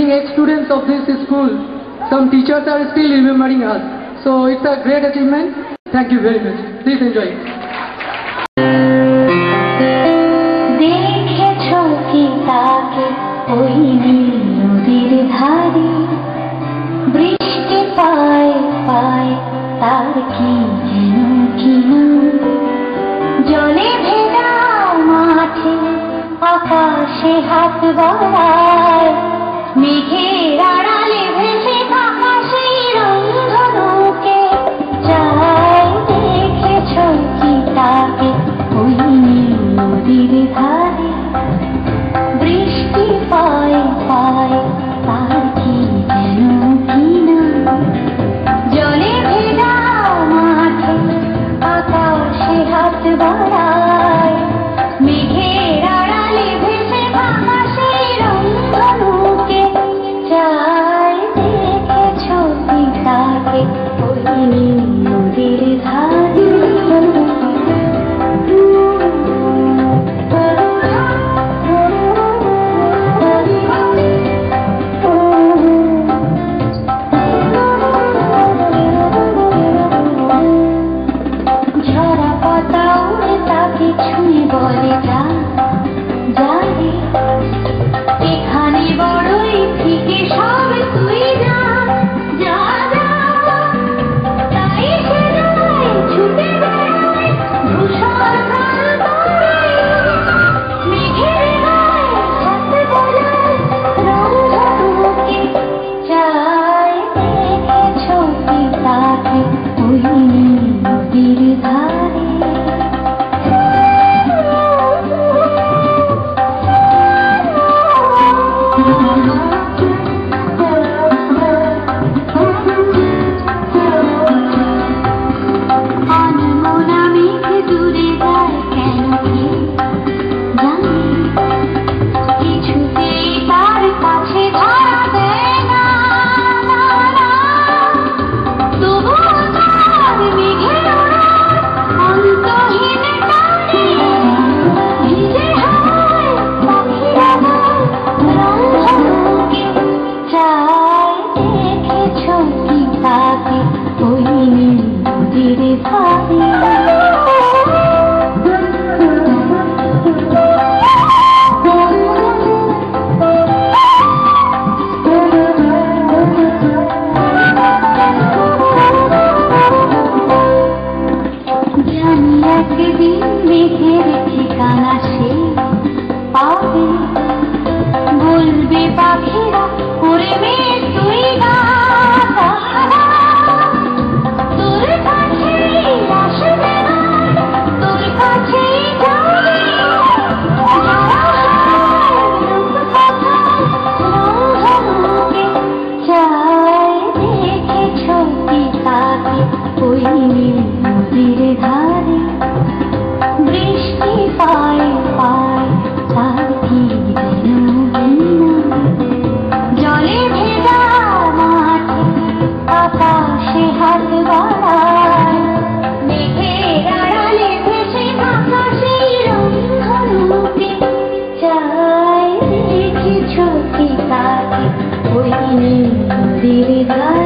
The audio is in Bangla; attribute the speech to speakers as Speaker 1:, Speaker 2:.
Speaker 1: being ex-students of this school, some teachers are still remembering us. So it's a great achievement. Thank you very much. Please enjoy.
Speaker 2: দেখেছো কি তাকে ওই নীল নদীর ধারে, বৃষ্টি পায় পায় তার কি যেন কিনা, জলে ভেজা মাঠে আকাশে হাত বাড়ায়, মেঘের আড়ালে ভেসে থাকা সেই রংধনুকে চায়। দেখেছো কি তাকে ওই নীল নদীর ধারে, বৃষ্টি পায় পায় তার কি যেন কিনা, জলে ভেজা মাঠে আকাশে হাত বাড়ায়, মেঘের আড়ালে ভেসে থাকা সেই রংধনুকে চায়। দেখেছো কি তাকে ওই নীল নদীর ধারে। ঝরা পাতা উড়ে তাকে ছুঁয়ে বলে যা যাবে, এখানে বড়ই থেকে সব তুই যা যা যা। তাই সে যায় ছুটে বেড়ায় ধূসর প্রান্তরে, মেঘের গায়ে হাত বোলায় রংধনুকে চায়। দেখেছো কি তাকে ওই নীল নদীর ধারে। আনমনা মেঘ দূরে যায় কেন কে জানে, কিছুতেই তার কাছে ধরা দেয় না, তবুও তার মেঘের ওড়ার অন্তহীন টানে, ভিজে হাওয়ায় পাখিরা যায় রংধনুকে চায়। দেখেছো কি তাকে ওই নীল নদীর ধারে। জানি একদিন মেঘের ঠিকানা সে পাবে, বলবে পাখিরা ওরে মেঘ তুই গা, তোর কাছেই আসবে না, তোর কাছেই যাবে, রংধনুকে চায়। দেখেছো কি তাকে ওই নীল নদীর ধারে, বৃষ্টি পায় পায় তার কি যেন কিনা, জলে ভেজা মাঠে আকাশে হাত বাড়ায়, মেঘের আড়ালে ভেসে থাকা সেই রংধনুকে চায়। দেখেছো কি তাকে ওই নীল নদীর ধারে।